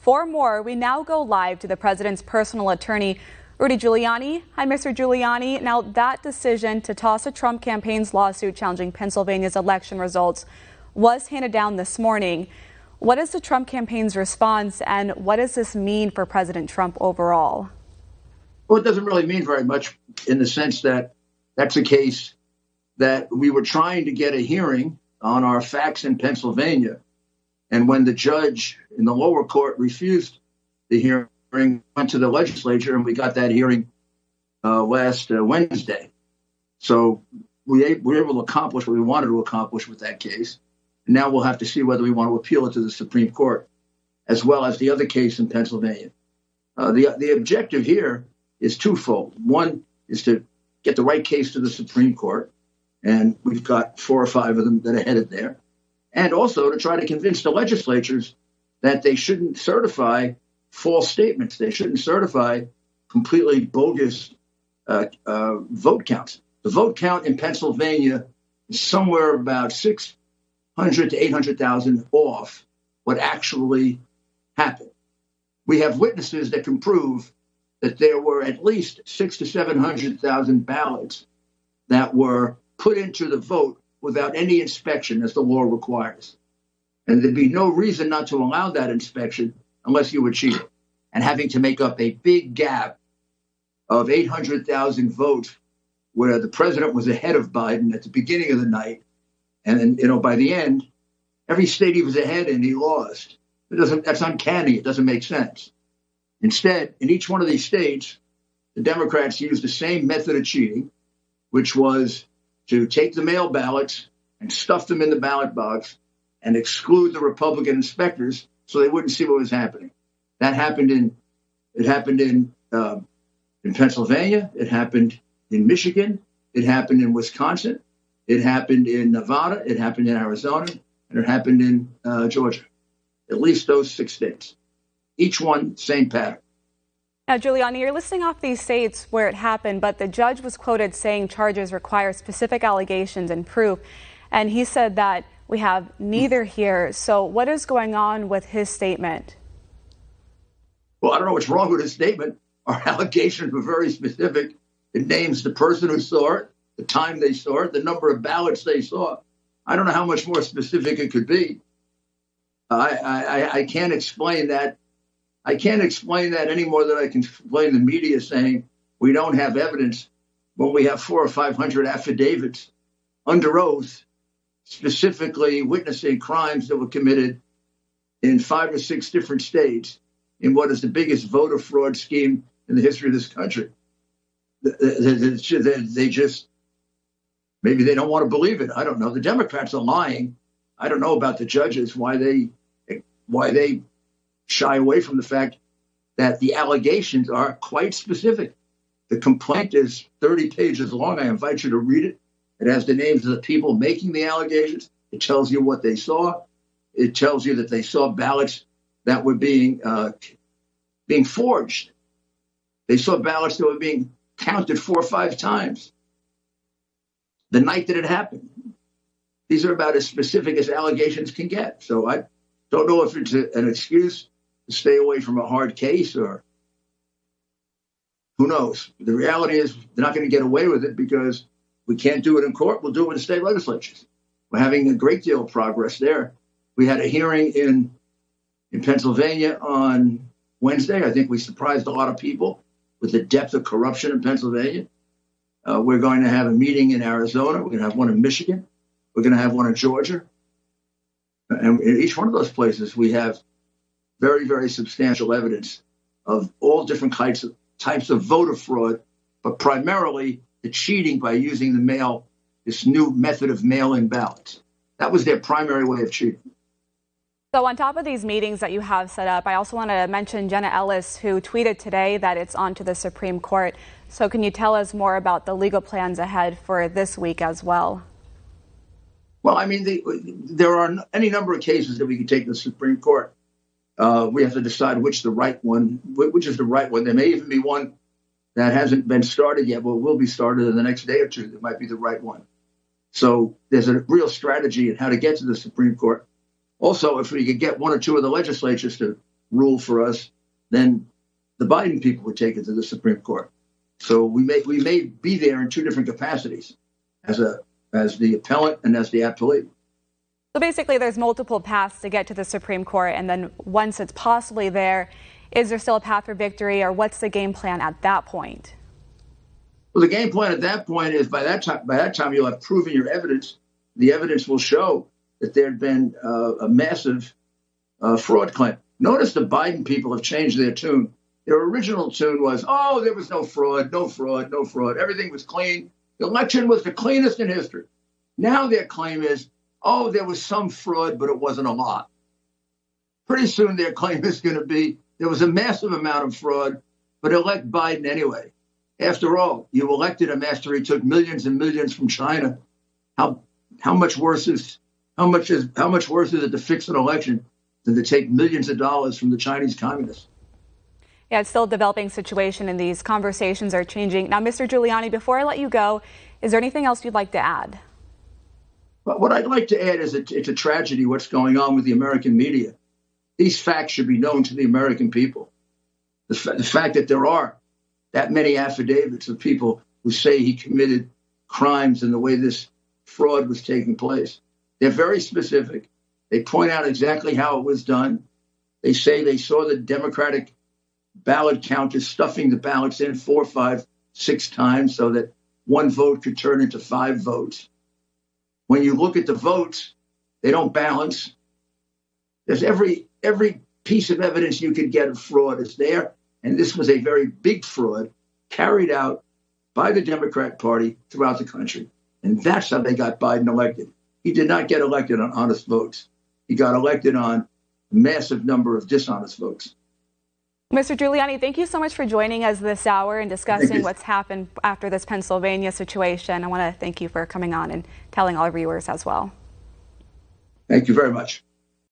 For more, we now go live to the president's personal attorney, Rudy Giuliani. Hi, Mr. Giuliani. Now, that decision to toss a Trump campaign's lawsuit challenging Pennsylvania's election results was handed down this morning. What is the Trump campaign's response, and what does this mean for President Trump overall? Well, it doesn't really mean very much in the sense that that's a case that we were trying to get a hearing on our facts in Pennsylvania. And when the judge in the lower court refused the hearing, went to the legislature, and we got that hearing last Wednesday. So we were able to accomplish what we wanted to accomplish with that case. And now we'll have to see whether we want to appeal it to the Supreme Court, as well as the other case in Pennsylvania. The objective here is twofold. One is to get the right case to the Supreme Court, and we've got 4 or 5 of them that are headed there, and also to try to convince the legislatures that they shouldn't certify false statements. They shouldn't certify completely bogus vote counts. The vote count in Pennsylvania is somewhere about 600 to 800,000 off what actually happened. We have witnesses that can prove that there were at least 600,000 to 700,000 ballots that were put into the vote without any inspection, as the law requires. And there'd be no reason not to allow that inspection unless you were cheating. And having to make up a big gap of 800,000 votes where the president was ahead of Biden at the beginning of the night. And then, by the end, every state he was ahead in, he lost. That's uncanny. It doesn't make sense. Instead, in each one of these states, the Democrats used the same method of cheating, which was to take the mail ballots and stuff them in the ballot box and exclude the Republican inspectors so they wouldn't see what was happening. That happened in Pennsylvania. It happened in Michigan. It happened in Wisconsin. It happened in Nevada. It happened in Arizona. And it happened in Georgia. At least those 6 states. Each one, same pattern. Now, Giuliani, you're listing off these states where it happened, but the judge was quoted saying charges require specific allegations and proof. And he said that we have neither here. So what is going on with his statement? Well, I don't know what's wrong with his statement. Our allegations were very specific. It names the person who saw it, the time they saw it, the number of ballots they saw. I don't know how much more specific it could be. I can't explain that. I can't explain that any more than I can explain the media saying we don't have evidence when we have 400 or 500 affidavits under oath, specifically witnessing crimes that were committed in 5 or 6 different states in what is the biggest voter fraud scheme in the history of this country. They just, maybe they don't want to believe it. I don't know. The Democrats are lying. I don't know about the judges, why they shy away from the fact that the allegations are quite specific. The complaint is 30 pages long. I invite you to read it. It has the names of the people making the allegations. It tells you what they saw. It tells you that they saw ballots that were being forged. They saw ballots that were being counted 4 or 5 times the night that it happened. These are about as specific as allegations can get. So I don't know if it's an excuse to stay away from a hard case, or who knows. The reality is they're not going to get away with it because we can't do it in court. We'll do it in state legislatures. We're having a great deal of progress there. We had a hearing in Pennsylvania on Wednesday. I think we surprised a lot of people with the depth of corruption in Pennsylvania. We're going to have a meeting in Arizona. We're going to have one in Michigan. We're going to have one in Georgia. And in each one of those places, we have very, very substantial evidence of all different types of voter fraud, but primarily the cheating by using this new method of mail-in ballots. That was their primary way of cheating. So on top of these meetings that you have set up, I also want to mention Jenna Ellis, who tweeted today that it's on to the Supreme Court. So can you tell us more about the legal plans ahead for this week as well? Well, I mean, there are any number of cases that we can take to the Supreme Court. We have to decide which is the right one. There may even be one that hasn't been started yet, but will be started in the next day or two. That might be the right one. So there's a real strategy in how to get to the Supreme Court. Also, if we could get 1 or 2 of the legislatures to rule for us, then the Biden people would take it to the Supreme Court. So we may be there in two different capacities, as the appellant and as the appellee. So basically, there's multiple paths to get to the Supreme Court, and then once it's possibly there, is there still a path for victory, or what's the game plan at that point? Well, the game plan at that point is by that time you'll have proven your evidence. The evidence will show that there had been a massive fraud claim. Notice the Biden people have changed their tune. Their original tune was, oh, there was no fraud, no fraud, no fraud. Everything was clean. The election was the cleanest in history. Now their claim is, oh, there was some fraud, but it wasn't a lot. Pretty soon their claim is going to be, there was a massive amount of fraud, but elect Biden anyway. After all, you elected him after he took millions and millions from China. How much worse is it to fix an election than to take millions of dollars from the Chinese communists? Yeah, it's still a developing situation, and these conversations are changing. Now, Mr. Giuliani, before I let you go, is there anything else you'd like to add? But what I'd like to add is it's a tragedy what's going on with the American media. These facts should be known to the American people. The fact that there are that many affidavits of people who say he committed crimes in the way this fraud was taking place. They're very specific. They point out exactly how it was done. They say they saw the Democratic ballot counters stuffing the ballots in 4, 5, 6 times so that one vote could turn into 5 votes. When you look at the votes, they don't balance. There's every piece of evidence you could get of fraud is there. And this was a very big fraud carried out by the Democrat Party throughout the country. And that's how they got Biden elected. He did not get elected on honest votes. He got elected on a massive number of dishonest votes. Mr. Giuliani, thank you so much for joining us this hour and discussing what's happened after this Pennsylvania situation. I want to thank you for coming on and telling all our viewers as well. Thank you very much.